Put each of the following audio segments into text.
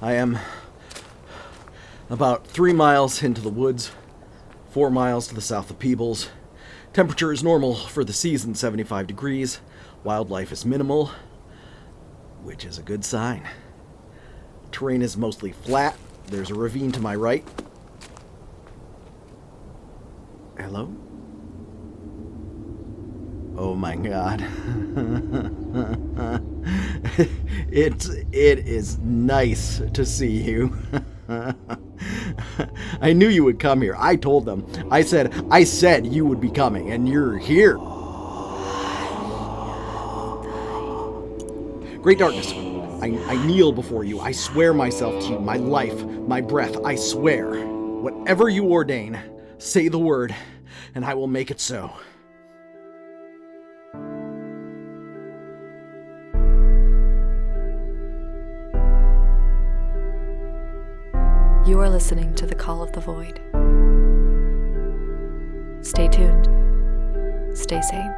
I am about 3 miles into the woods, 4 miles to the south of Peebles. Temperature is normal for the season, 75 degrees. Wildlife is minimal, which is a good sign. Terrain is mostly flat. There's a ravine to my right. Hello? Oh my god. It is nice to see you. I knew you would come here. I told them. I said you would be coming, and you're here. Great darkness, I kneel before you. I swear myself to you, my life, my breath, I swear. Whatever you ordain, say the word, and I will make it so. You are listening to The Call of the Void. Stay tuned. Stay sane.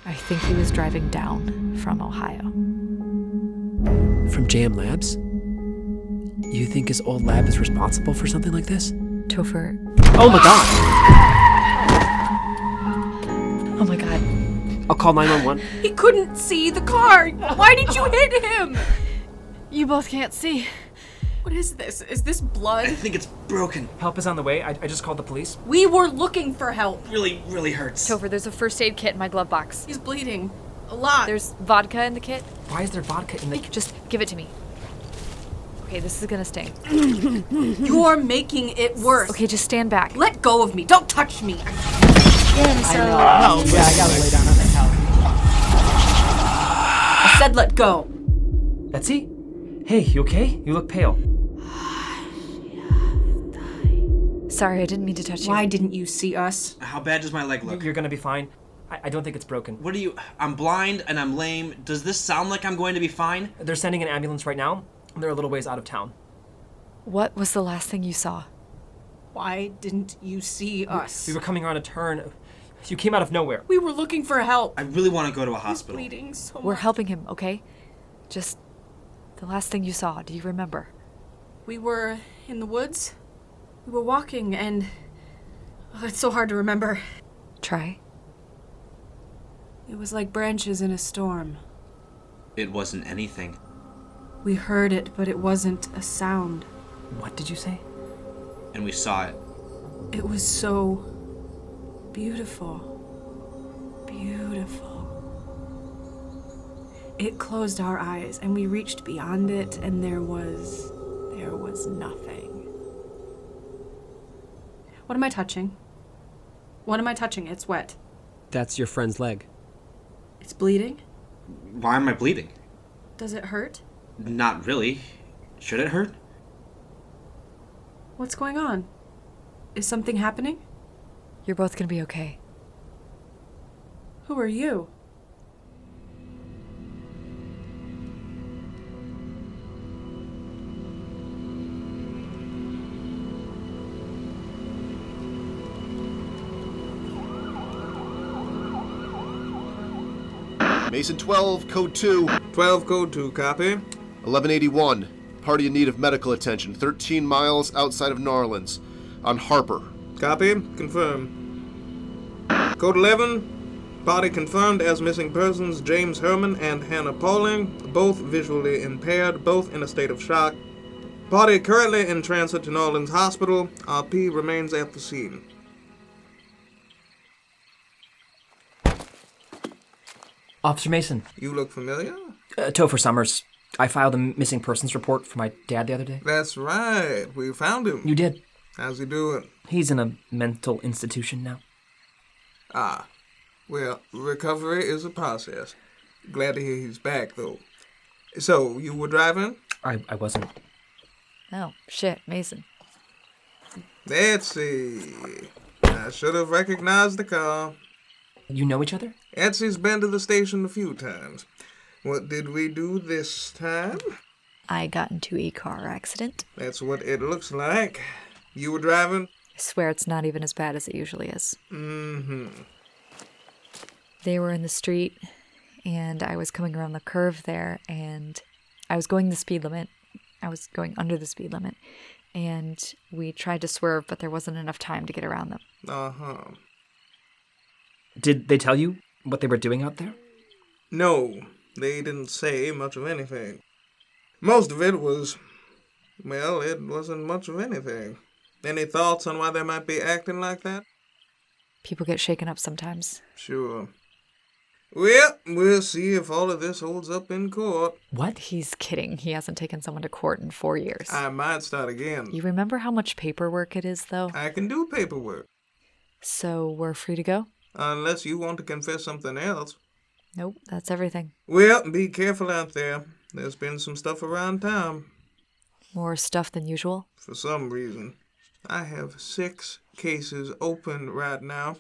I think he was driving down from Ohio. From JM Labs? You think his old lab is responsible for something like this? Topher. Oh my god! Oh my god. I'll call 911. He couldn't see the car! Why did you hit him? You both can't see. What is this? Is this blood? I think it's broken. Help is on the way. I just called the police. We were looking for help. Really hurts. Topher, there's a first aid kit in my glove box. He's bleeding. A lot. There's vodka in the kit. Why is there vodka in the... Just give it to me. Okay, this is gonna sting. You're making it worse. Okay, just stand back. Let go of me. Don't touch me. Yeah, so... Yeah, I gotta lay down on the couch. I said let go. Etsy? Hey, you okay? You look pale. Sorry, I didn't mean to touch you. Why didn't you see us? How bad does my leg look? You're gonna be fine. I don't think it's broken. What are you... I'm blind and I'm lame. Does this sound like I'm going to be fine? They're sending an ambulance right now. They're a little ways out of town. What was the last thing you saw? Why didn't you see us? We were coming around a turn. You came out of nowhere. We were looking for help. I really want to go to a He's hospital. bleeding so We're much. helping him, okay? Just the last thing you saw, do you remember? We were in the woods. We were walking and... Oh, it's so hard to remember. Try. It was like branches in a storm. It wasn't anything. We heard it, but it wasn't a sound. What did you say? And we saw it. It was so beautiful. Beautiful. It closed our eyes and we reached beyond it and there was nothing. What am I touching? What am I touching? It's wet. That's your friend's leg. It's bleeding? Why am I bleeding? Does it hurt? Not really. Should it hurt? What's going on? Is something happening? You're both gonna be okay. Who are you? Mason 12, code 2. 12, code 2, copy. 1181. Party in need of medical attention. 13 miles outside of New Orleans. On Harper. Copy, confirm. Code 11. Body confirmed as missing persons James Herman and Hannah Pauling, both visually impaired, both in a state of shock. Body currently in transit to New Orleans Hospital. RP remains at the scene. Officer Mason. You look familiar? Topher Sommers. I filed a missing persons report for my dad the other day. That's right. We found him. You did. How's he doing? He's in a mental institution now. Ah. Well, recovery is a process. Glad to hear he's back, though. So, you were driving? I wasn't. Oh, shit, Mason. Etsy. I should have recognized the car. You know each other? Etsy's been to the station a few times. What did we do this time? I got into a car accident. That's what it looks like. You were driving? I swear it's not even as bad as it usually is. Mm-hmm. They were in the street, and I was coming around the curve there, and I was going the speed limit. I was going under the speed limit, and we tried to swerve, but there wasn't enough time to get around them. Uh-huh. Did they tell you what they were doing out there? No, they didn't say much of anything. Most of it was, well, it wasn't much of anything. Any thoughts on why they might be acting like that? People get shaken up sometimes. Sure. Well, we'll see if all of this holds up in court. What? He's kidding. He hasn't taken someone to court in 4 years. I might start again. You remember how much paperwork it is, though? I can do paperwork. So we're free to go? Unless you want to confess something else. Nope, that's everything. Well, be careful out there. There's been some stuff around town. More stuff than usual? For some reason. I have 6 cases open right now.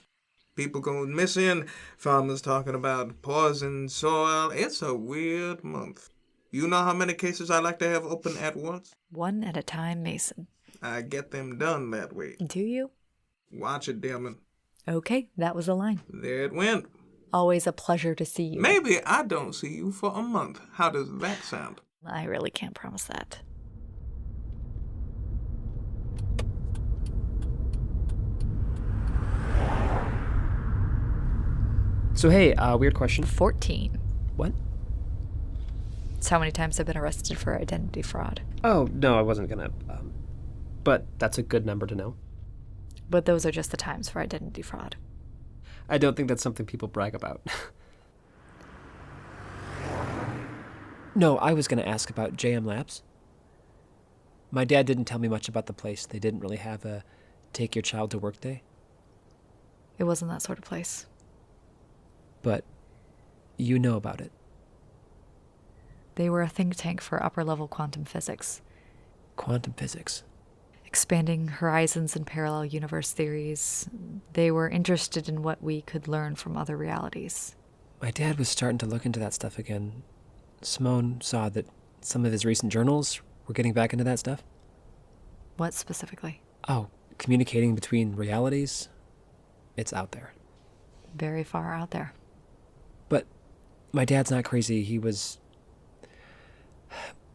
People going missing, farmers talking about poisoned soil. It's a weird month. You know how many cases I like to have open at once? 1 at a time, Mason. I get them done that way. Do you? Watch it, Dilmen. Okay, that was the line. There it went. Always a pleasure to see you. Maybe I don't see you for a month. How does that sound? I really can't promise that. So hey, weird question. 14. What? It's how many times I've been arrested for identity fraud. Oh, no, I wasn't gonna. But that's a good number to know. But those are just the times for identity fraud. I don't think that's something people brag about. No, I was gonna ask about JM Labs. My dad didn't tell me much about the place. They didn't really have a take your child to work day. It wasn't that sort of place. But you know about it. They were a think tank for upper-level quantum physics. Quantum physics. Expanding horizons and parallel universe theories. They were interested in what we could learn from other realities. My dad was starting to look into that stuff again. Simone saw that some of his recent journals were getting back into that stuff. What specifically? Oh, communicating between realities. It's out there. Very far out there. But my dad's not crazy.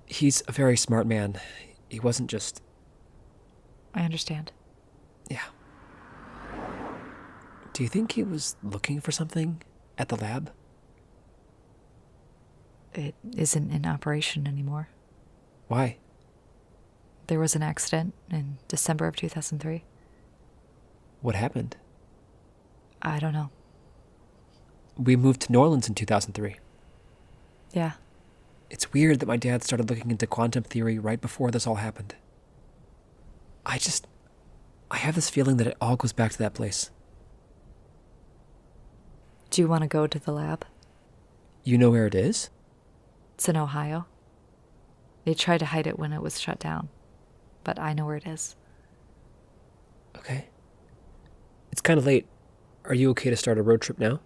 He's a very smart man. He wasn't just... I understand. Yeah. Do you think he was looking for something at the lab? It isn't in operation anymore. Why? There was an accident in December of 2003. What happened? I don't know. We moved to New Orleans in 2003. Yeah. It's weird that my dad started looking into quantum theory right before this all happened. I have this feeling that it all goes back to that place. Do you want to go to the lab? You know where it is? It's in Ohio. They tried to hide it when it was shut down, but I know where it is. Okay. It's kind of late. Are you okay to start a road trip now?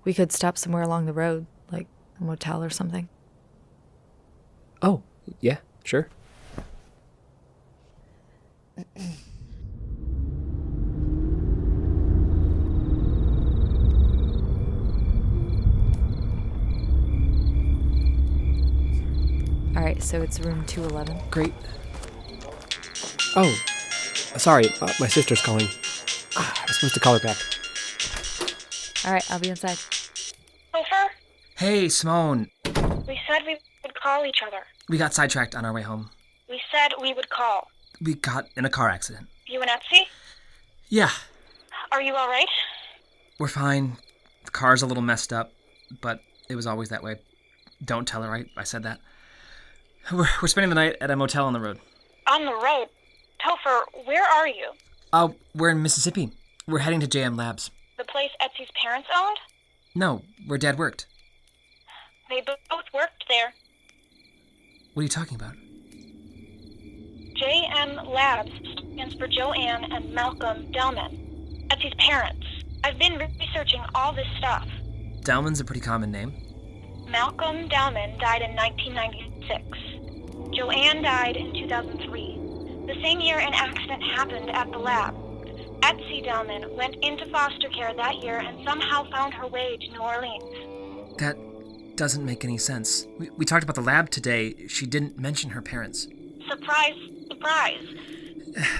We could stop somewhere along the road, like a motel or something. Oh, yeah, sure. All right, so it's room 211. Great. Oh, sorry, my sister's calling. I was supposed to call her back. All right, I'll be inside. Topher? Hey, Simone. We said we would call each other. We got sidetracked on our way home. We said we would call. We got in a car accident. You and Etsy? Yeah, Are you all right? we're fine. The car's a little messed up, but it was always that way. Don't tell her I said that. We're spending the night at a motel on the road. On the road. Topher, where are you? Oh, we're in Mississippi. We're heading to JM Labs. The place Etsy's parents owned? No, where Dad worked. They both worked there. What are you talking about? JM Labs stands for Joanne and Malcolm DELMEN. Etsy's parents. I've been researching all this stuff. Delmen's a pretty common name. Malcolm DELMEN died in 1996. Joanne died in 2003. the same year an accident happened at the lab. Etsy DELMEN went into foster care that year and somehow found her way to New Orleans. That doesn't make any sense. We talked about the lab today. She didn't mention her parents. Surprise, surprise.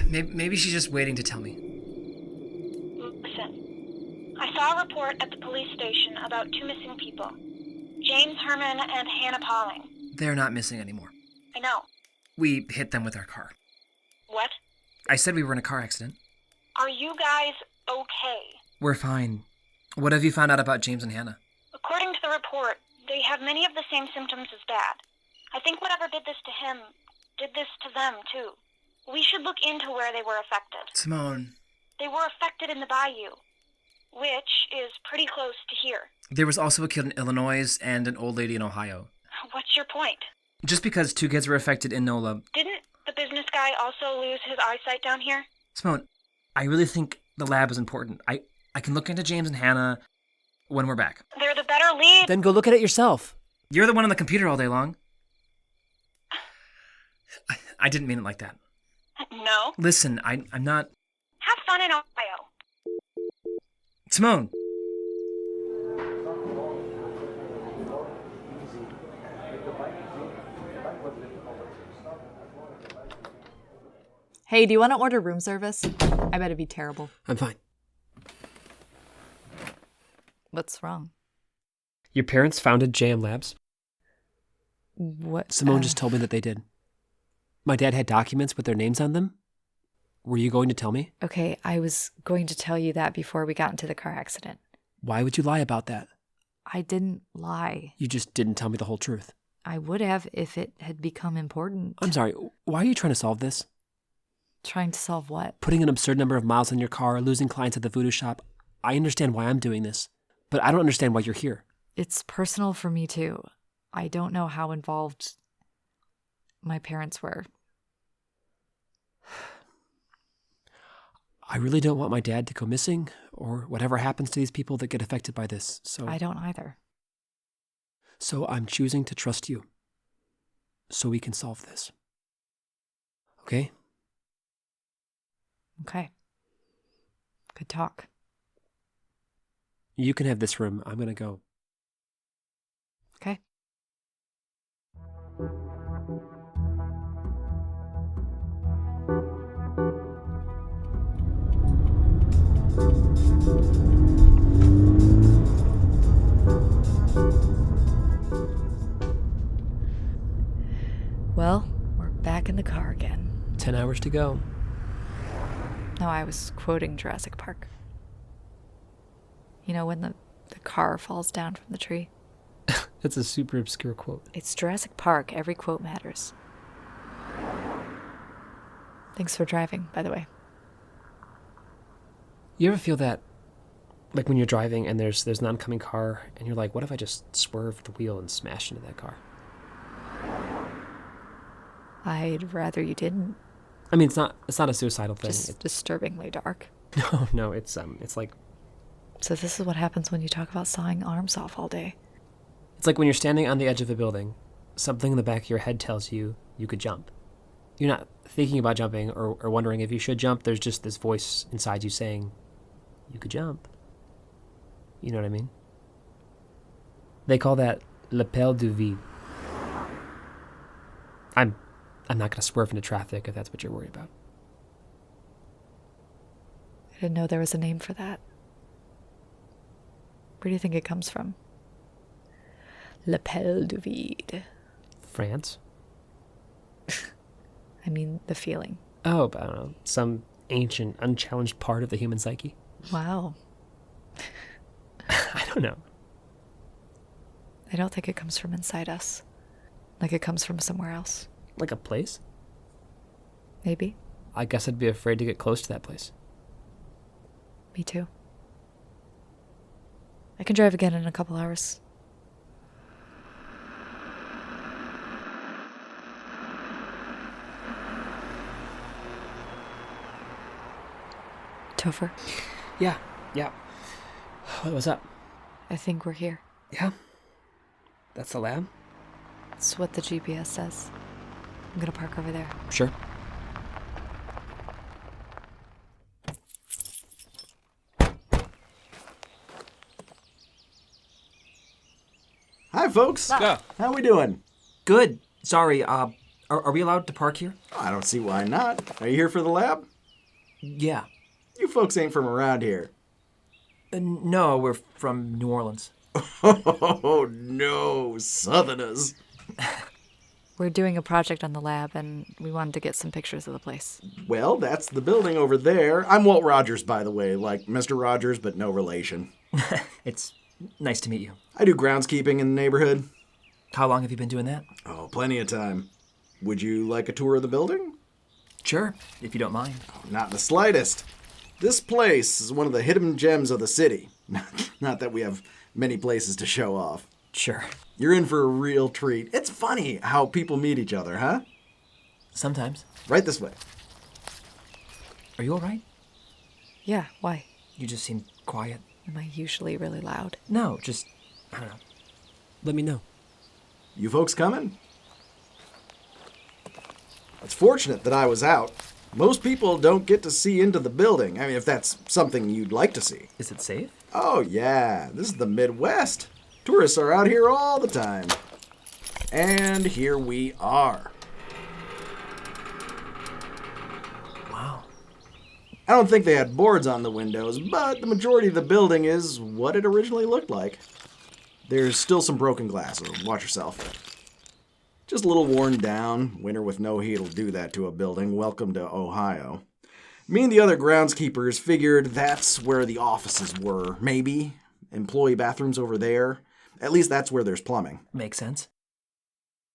Maybe she's just waiting to tell me. Listen, I saw a report at the police station about 2 missing people. James Herman and Hannah Pauling. They're not missing anymore. I know. We hit them with our car. What? I said we were in a car accident. Are you guys okay? We're fine. What have you found out about James and Hannah? According to the report, they have many of the same symptoms as Dad. I think whatever did this to him, did this to them, too. We should look into where they were affected. Simone. They were affected in the bayou, which is pretty close to here. There was also a kid in Illinois and an old lady in Ohio. What's your point? Just because 2 kids were affected in NOLA... Didn't the business guy also lose his eyesight down here? Simone, I really think the lab is important. I can look into James and Hannah when we're back. They're the better lead. Then go look at it yourself. You're the one on the computer all day long. I didn't mean it like that. No. Listen, I'm not... Have fun in Ohio. Simone! Hey, do you want to order room service? I bet it'd be terrible. I'm fine. What's wrong? Your parents founded JM Labs? What? Simone just told me that they did. My dad had documents with their names on them. Were you going to tell me? Okay, I was going to tell you that before we got into the car accident. Why would you lie about that? I didn't lie. You just didn't tell me the whole truth. I would have if it had become important. I'm sorry, why are you trying to solve this? Trying to solve what? Putting an absurd number of miles on your car, losing clients at the voodoo shop. I understand why I'm doing this, but I don't understand why you're here. It's personal for me too. I don't know how involved my parents were. I really don't want my dad to go missing or whatever happens to these people that get affected by this, so... I don't either. So I'm choosing to trust you so we can solve this. Okay? Okay. Good talk. You can have this room. I'm going to go. Okay. Well, we're back in the car again. 10 hours to go. No, I was quoting Jurassic Park. You know, when the car falls down from the tree? That's a super obscure quote. It's Jurassic Park. Every quote matters. Thanks for driving, by the way. You ever feel that, like when you're driving and there's an oncoming car and you're like, what if I just swerve the wheel and smash into that car? I'd rather you didn't. I mean, it's not a suicidal thing. Just disturbingly dark. No, it's like... So this is what happens when you talk about sawing arms off all day. It's like when you're standing on the edge of a building, something in the back of your head tells you you could jump. You're not thinking about jumping or wondering if you should jump. There's just this voice inside you saying, you could jump. You know what I mean? They call that l'appel du vide. I'm not going to swerve into traffic if that's what you're worried about. I didn't know there was a name for that. Where do you think it comes from? L'appel du vide. France? I mean, the feeling. Oh, I don't know. Some ancient, unchallenged part of the human psyche. Wow. I don't know. I don't think it comes from inside us. Like it comes from somewhere else. Like a place? Maybe. I guess I'd be afraid to get close to that place. Me too. I can drive again in a couple hours. Topher. Yeah. What's up? I think we're here. Yeah? That's the lab? That's what the GPS says. I'm gonna park over there. Sure. folks. Go. How we doing? Good. Sorry, are we allowed to park here? I don't see why not. Are you here for the lab? Yeah. You folks ain't from around here. No, we're from New Orleans. Oh, no, Southerners. We're doing a project on the lab, and we wanted to get some pictures of the place. Well, that's the building over there. I'm Walt Rogers, by the way, like Mr. Rogers, but no relation. It's nice to meet you. I do groundskeeping in the neighborhood. How long have you been doing that? Oh, plenty of time. Would you like a tour of the building? Sure, if you don't mind. Oh, not in the slightest. This place is one of the hidden gems of the city. Not that we have many places to show off. Sure. You're in for a real treat. It's funny how people meet each other, huh? Sometimes. Right this way. Are you all right? Yeah, why? You just seem quiet. Am I usually really loud? No, just, I don't know. Let me know. You folks coming? It's fortunate that I was out. Most people don't get to see into the building. I mean, if that's something you'd like to see. Is it safe? Oh, yeah. This is the Midwest. Tourists are out here all the time. And here we are. Wow. I don't think they had boards on the windows, but the majority of the building is what it originally looked like. There's still some broken glass, so watch yourself. Just a little worn down. Winter with no heat will do that to a building. Welcome to Ohio. Me and the other groundskeepers figured that's where the offices were. Maybe. Employee bathrooms over there. At least that's where there's plumbing. Makes sense.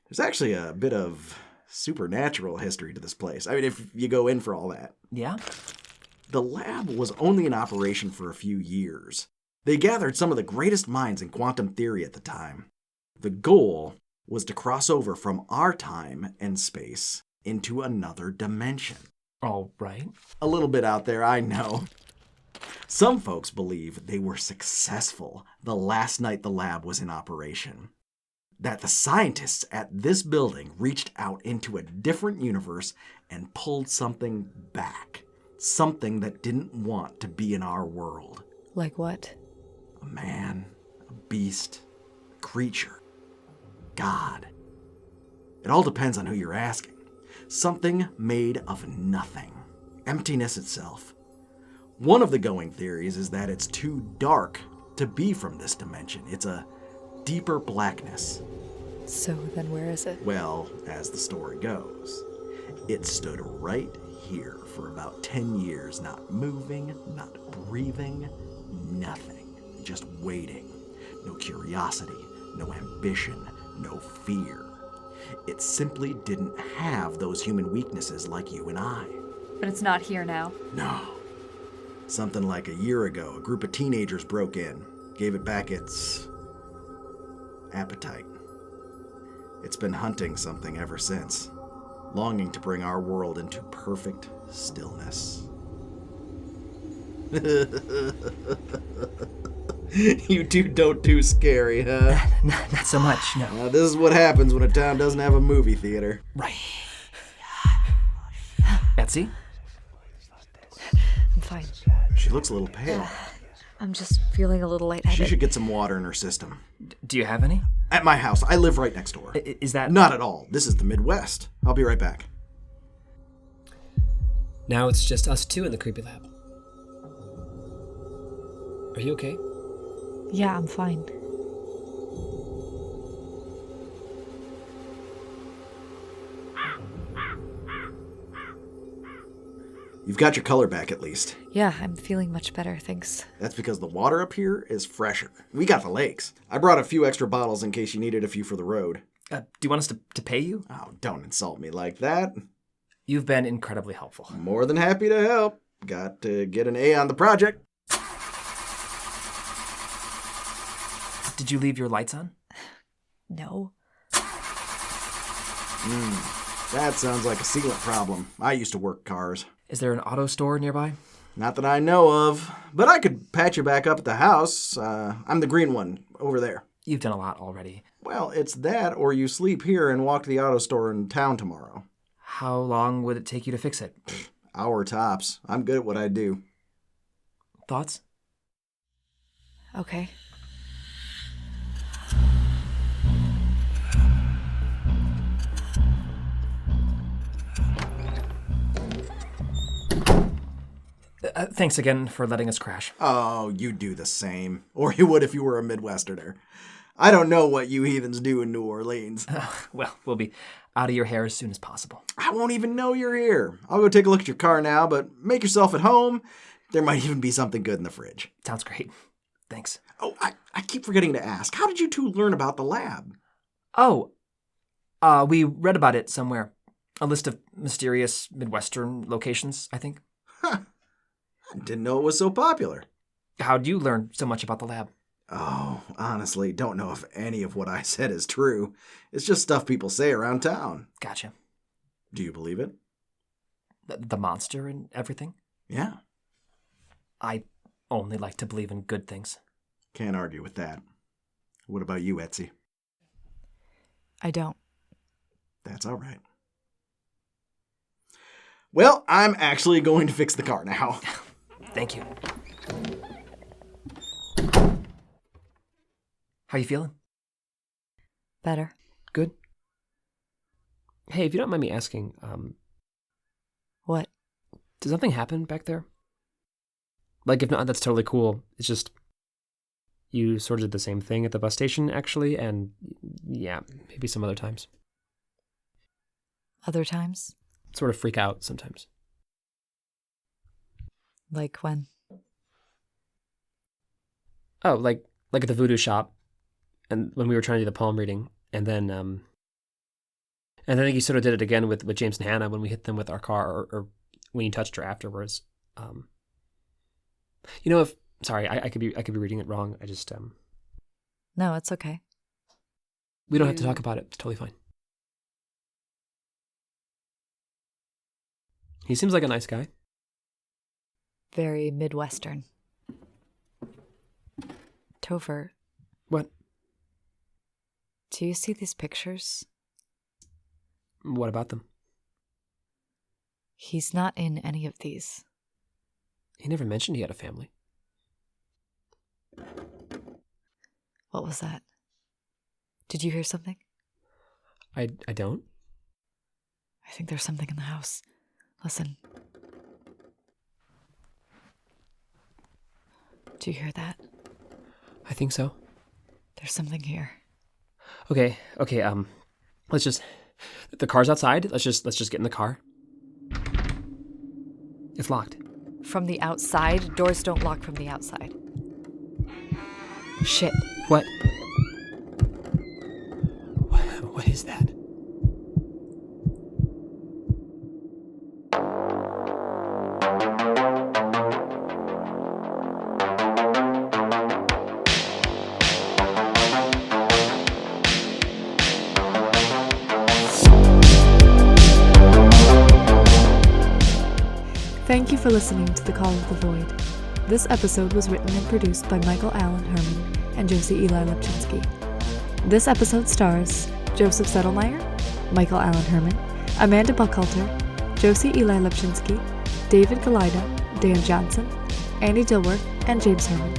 There's actually a bit of supernatural history to this place. I mean, if you go in for all that. Yeah? The lab was only in operation for a few years. They gathered some of the greatest minds in quantum theory at the time. The goal was to cross over from our time and space into another dimension. All right. A little bit out there, I know. Some folks believe they were successful the last night the lab was in operation. That the scientists at this building reached out into a different universe and pulled something back. Something that didn't want to be in our world. Like what? A man, a beast, a creature, God. It all depends on who you're asking. Something made of nothing. Emptiness itself. One of the going theories is that it's too dark to be from this dimension. It's a deeper blackness. So then where is it? Well, as the story goes, it stood right here for about 10 years, not moving, not breathing, nothing. Just waiting. No curiosity, no ambition, no fear. It simply didn't have those human weaknesses like you and I. But it's not here now. No. Something like a year ago, a group of teenagers broke in, gave it back its appetite. It's been hunting something ever since, longing to bring our world into perfect stillness. You two don't do scary, huh? Not so much, no. This is what happens when a town doesn't have a movie theater. Right. Etsy? I'm fine. She looks a little pale. I'm just feeling a little lightheaded. She should get some water in her system. Do you have any? At my house. I live right next door. Is that... Not at all. This is the Midwest. I'll be right back. Now it's just us two in the creepy lab. Are you okay? Yeah, I'm fine. You've got your color back at least. Yeah, I'm feeling much better, thanks. That's because the water up here is fresher. We got the lakes. I brought a few extra bottles in case you needed a few for the road. Do you want us to pay you? Oh, don't insult me like that. You've been incredibly helpful. More than happy to help. Got to get an A on the project. Did you leave your lights on? No. That sounds like a sealant problem. I used to work cars. Is there an auto store nearby? Not that I know of, but I could patch you back up at the house. I'm the green one, over there. You've done a lot already. Well, it's that or you sleep here and walk to the auto store in town tomorrow. How long would it take you to fix it? Hour tops. I'm good at what I do. Thoughts? Okay. Thanks again for letting us crash. Oh, you'd do the same. Or you would if you were a Midwesterner. I don't know what you heathens do in New Orleans. Well, we'll be out of your hair as soon as possible. I won't even know you're here. I'll go take a look at your car now, but make yourself at home. There might even be something good in the fridge. Sounds great. Thanks. Oh, I keep forgetting to ask. How did you two learn about the lab? Oh, we read about it somewhere. A list of mysterious Midwestern locations, I think. Huh. I didn't know it was so popular. How'd you learn so much about the lab? Oh, honestly, don't know if any of what I said is true. It's just stuff people say around town. Gotcha. Do you believe it? The monster and everything? Yeah. I only like to believe in good things. Can't argue with that. What about you, Etsy? I don't. That's all right. Well, I'm actually going to fix the car now. Thank you. How you feeling? Better. Good. Hey, if you don't mind me asking, What? did something happen back there? Like, if not, that's totally cool. It's just, you sort of did the same thing at the bus station, actually, and yeah, maybe some other times. Other times? Sort of freak out sometimes. Like when? Oh, like at the voodoo shop, and when we were trying to do the palm reading, and then I think you sort of did it again with James and Hannah when we hit them with our car, or when you touched her afterwards. You know, sorry, I could be reading it wrong. I just No, it's okay. we don't have to talk about it. It's totally fine. He seems like a nice guy. Very Midwestern. Topher. What? Do you see these pictures? What about them? He's not in any of these. He never mentioned he had a family. What was that? Did you hear something? I don't. I think there's something in the house. Listen. Do you hear that? I think so. There's something here. Okay, let's just, the car's outside. Let's just get in the car. It's locked. From the outside? Doors don't lock from the outside. Shit. What? What is that? Thank you for listening to The Call of the Void. This episode was written and produced by Michael Allen Herman and Josie Eli Lapczynski. This episode stars Joseph Settlemeyer, Michael Allen Herman, Amanda Buchalter, Josie Eli Lapczynski, David Galido, Dan Johnson, Annie Dilworth, and James Herman.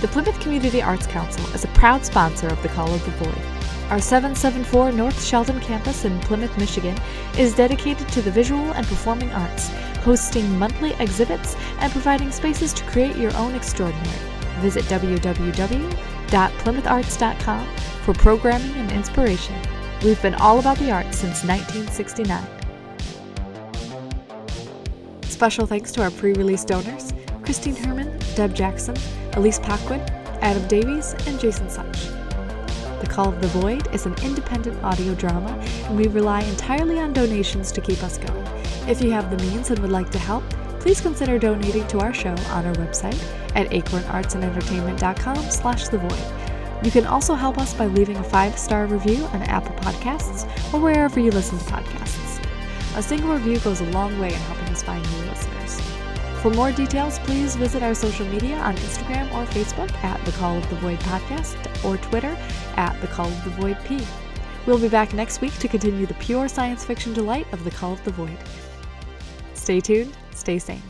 The Plymouth Community Arts Council is a proud sponsor of The Call of the Void. Our 774 North Sheldon campus in Plymouth, Michigan is dedicated to the visual and performing arts, hosting monthly exhibits and providing spaces to create your own extraordinary. Visit www.plymoutharts.com for programming and inspiration. We've been all about the arts since 1969. Special thanks to our pre-release donors, Christine Herman, Deb Jackson, Elise Paquin, Adam Davies, and Jason Such. The Call of the Void is an independent audio drama, and we rely entirely on donations to keep us going. If you have the means and would like to help, please consider donating to our show on our website at acornartsandentertainment.com/thevoid. You can also help us by leaving a 5-star review on Apple Podcasts or wherever you listen to podcasts. A single review goes a long way in helping us find new listeners. For more details, please visit our social media on Instagram or Facebook at The Call of the Void Podcast or Twitter at The Call of the Void P. We'll be back next week to continue the pure science fiction delight of The Call of the Void. Stay tuned, stay sane.